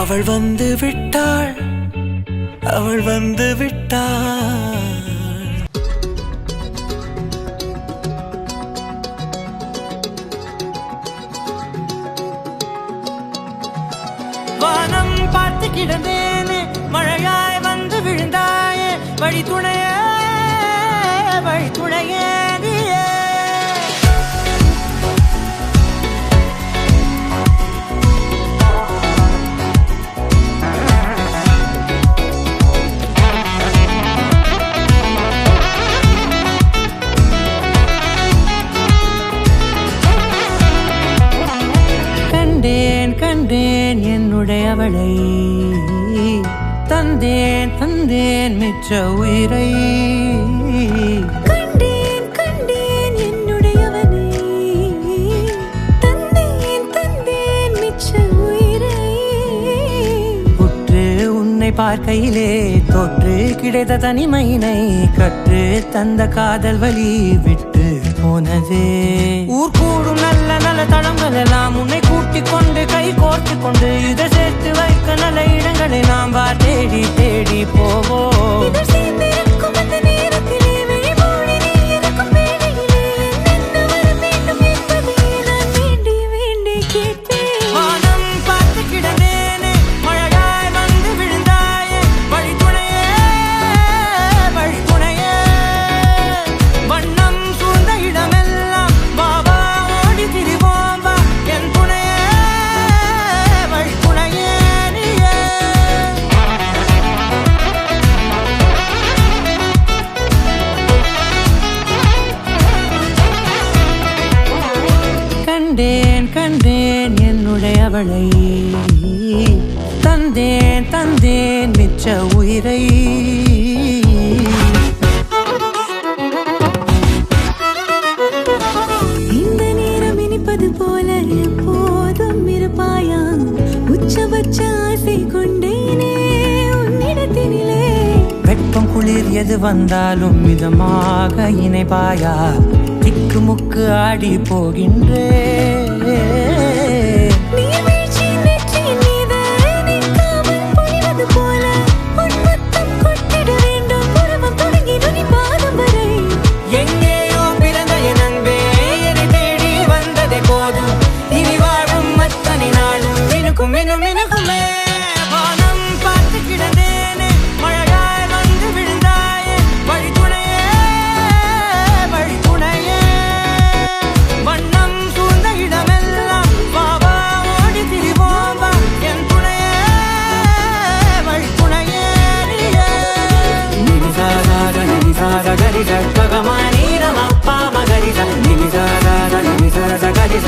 அவள் வந்து விட்டாள், அவள் வந்து விட்டாள். வானம் பார்த்து கிடந்தேனே, மழையாய் வந்து விழுந்தாயே, வழி துணையே வழி துணையே நீயே. கண்டேன் கண்டேன் என்னுடையவளை, தந்தேன் தந்தேன் மிச்ச உயிரை. கண்டேன் கண்டேன் என்னுடையவனை, தந்தேன் தந்தேன் மிச்ச உயிரை. உற்று உன்னை பார்க்கையிலே தொற்று கிடைத்த தனிமையினை கற்று தந்த காதல் வழி விட்டு போனதே. ஊர் கூடும் நல்ல நல்ல தளங்கள் எல்லாம் உன்னை கூட்டிக் கொண்டு கை கோர்த்து கொண்டு இதை சேர்த்து வைக்க நல்ல இடங்களை நாம் வா தேடி தேடி போவோம். இதழ் சேர்ந்திருக்கும் அந்த நேரத்திலே விழிமூடி நீ இருக்கும் வேளையிலே என்னென்ன வர வேண்டும் என்பதை நான் வேண்டி வேண்டி கேட்பேன். வானம் பார்த்து கிடந்தேனே, மழையாய் வந்து விழுந்தாயே, வழி துணையே வழி துணையே. வண்ணம் சூழ்ந்த இடமெல்லாம் வா வா ஓடி திரிவோம் வா, என் துணையே வழி துணையே நீயே. கண்டேன் கண்டேன் என்னுடையவளை, தந்தேன் தந்தேன் மிச்ச உயிரை. இந்த நேரம் இனிப்பது போல எப்போதும் இருப்பாயா, உச்சபட்ச ஆசை கொண்டேனே உன்னிடத்தினிலே. வெப்பம் குளிர் எது வந்தாலும் மிதமாக இணைப்பாயா, திக்கு முக்கு ஆடி போகின்றே. நீர்வீழ்ச்சியின் நெற்றியின் மீது நிற்காமல் பொழிவது போல உன் முத்தம் கொட்டிட வேண்டும், பருவம் தொடங்கி நுனி பாதம் வரை. எங்கேயோ பிறந்த என் அன்பே, என்னை தேடி வந்ததே போதும், இனி வாழும் அத்தனை நாளும் மினுக்கும் மினும் மினுக்குமே. வானம் பார்த்து கிடந்தேனே, மழையாய் வந்து விழுந்தாயே, வழி துணையே வழி துணையே. வண்ணம் சூழ்ந்த இடமெல்லாம் வா வா ஓடி திரிவோம் வா, என் துணையே வழி துணையே நீயே. நினிசார நினிசார கரிச பகமானி நமப்பா மகரிச நினிசார நினிசார கரிச